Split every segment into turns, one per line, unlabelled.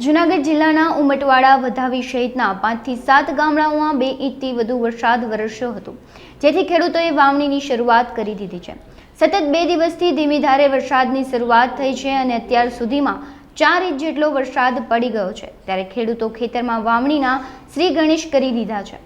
જૂનાગઢ જિલ્લાના ઉમટવાડા વધાવી સહિતના 5 થી 7 ગામડાઓમાં 2 ઇંચથી વધુ વરસાદ વરસ્યો હતો, જેથી ખેડૂતોએ વાવણીની શરૂઆત કરી દીધી છે। સતત 2 દિવસથી ધીમી ધારે વરસાદની શરૂઆત થઈ છે અને અત્યાર સુધીમાં 4 ઇંચ જેટલો વરસાદ પડી ગયો છે, ત્યારે ખેડૂતો ખેતરમાં વાવણીના શ્રી ગણેશ કરી દીધા છે।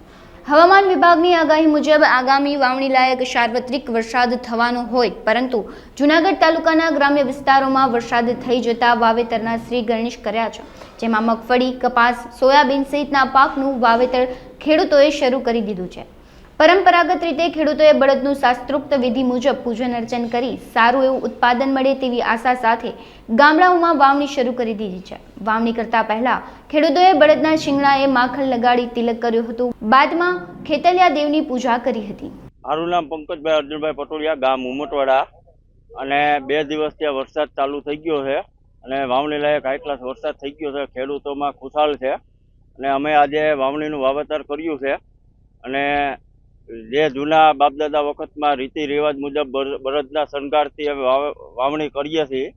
હવામાન વિભાગની આગાહી મુજબ આગામી વાવણી લાયક સાર્વત્રિક વરસાદ થવાનો હોય, પરંતુ જૂનાગઢ તાલુકાના ગ્રામ્ય વિસ્તારોમાં વરસાદ થઈ જતા વાવેતરના શ્રી ગણેશ કર્યા છે, જેમાં મગફળી, કપાસ, સોયાબીન સહિતના પાકનું વાવેતર ખેડૂતોએ શરૂ કરી દીધું છે। પરંપરાગત રીતે ખેડૂતોએ બળદનું શાસ્ત્રોક્ત વિધિ મુજબ પૂજન અર્ચન કરી સારું એવું ઉત્પાદન મળે તેવી આશા સાથે ગામડાઓમાં વાવણી શરૂ કરી દીધી છે। વાવણી કરતા પહેલા ખેડૂતોએ બળદના શિંગડાએ માખણ લગાડી તિલક કર્યું હતું, બાદમાં ખેતલિયા દેવની પૂજા કરી હતી।
મારું નામ પંકજભાઈ અર્જુનભાઈ પટોડિયા, ગામ ઉમટવાડા, અને 2 દિવસથી વરસાદ ચાલુ થઈ ગયો છે અને વાવણી લાયક હાઈ ક્લાસ વરસાદ થઈ ગયો છે। ખેડૂતોમાં ખુશાલ છે અને અમે આજે વાવણીનું વાવેતર કર્યું છે અને જે જૂના બાપદાદા વખતમાં રીતિ રિવાજ મુજબ બળદના શણગારથી અમે વાવણી કરીએ છીએ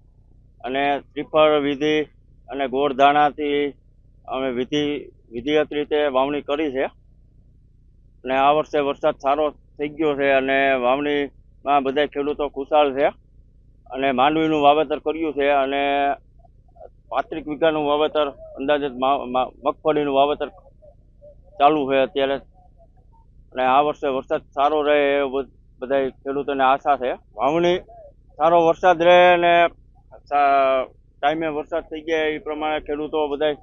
અને શ્રીફળ વિધિ અને ગોળ ધાણાથી અમે વિધિવત રીતે વાવણી કરી છે અને આ વર્ષે વરસાદ સારો થઈ ગયો છે અને વાવણીમાં બધા ખેડૂતો ખુશાલ છે અને માંડવીનું વાવેતર કર્યું છે અને 35 વીઘાનું વાવેતર, અંદાજે મગફળીનું વાવેતર ચાલુ છે અત્યારે, અને આ વર્ષે વરસાદ સારો રહે એ બધા ખેડૂતોને આશા છે। વાવણી સારો વરસાદ રહે અને ટાઈમે વરસાદ થઈ જાય એ પ્રમાણે ખેડૂતો બધા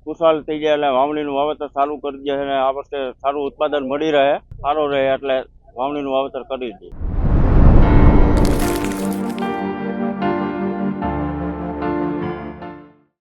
ખુશાલ થઈ જાય એટલે વાવણીનું વાવેતર સારું કરી દે અને આ વર્ષે સારું ઉત્પાદન મળી રહે, સારો રહે એટલે વાવણીનું વાવેતર કરી દઈએ।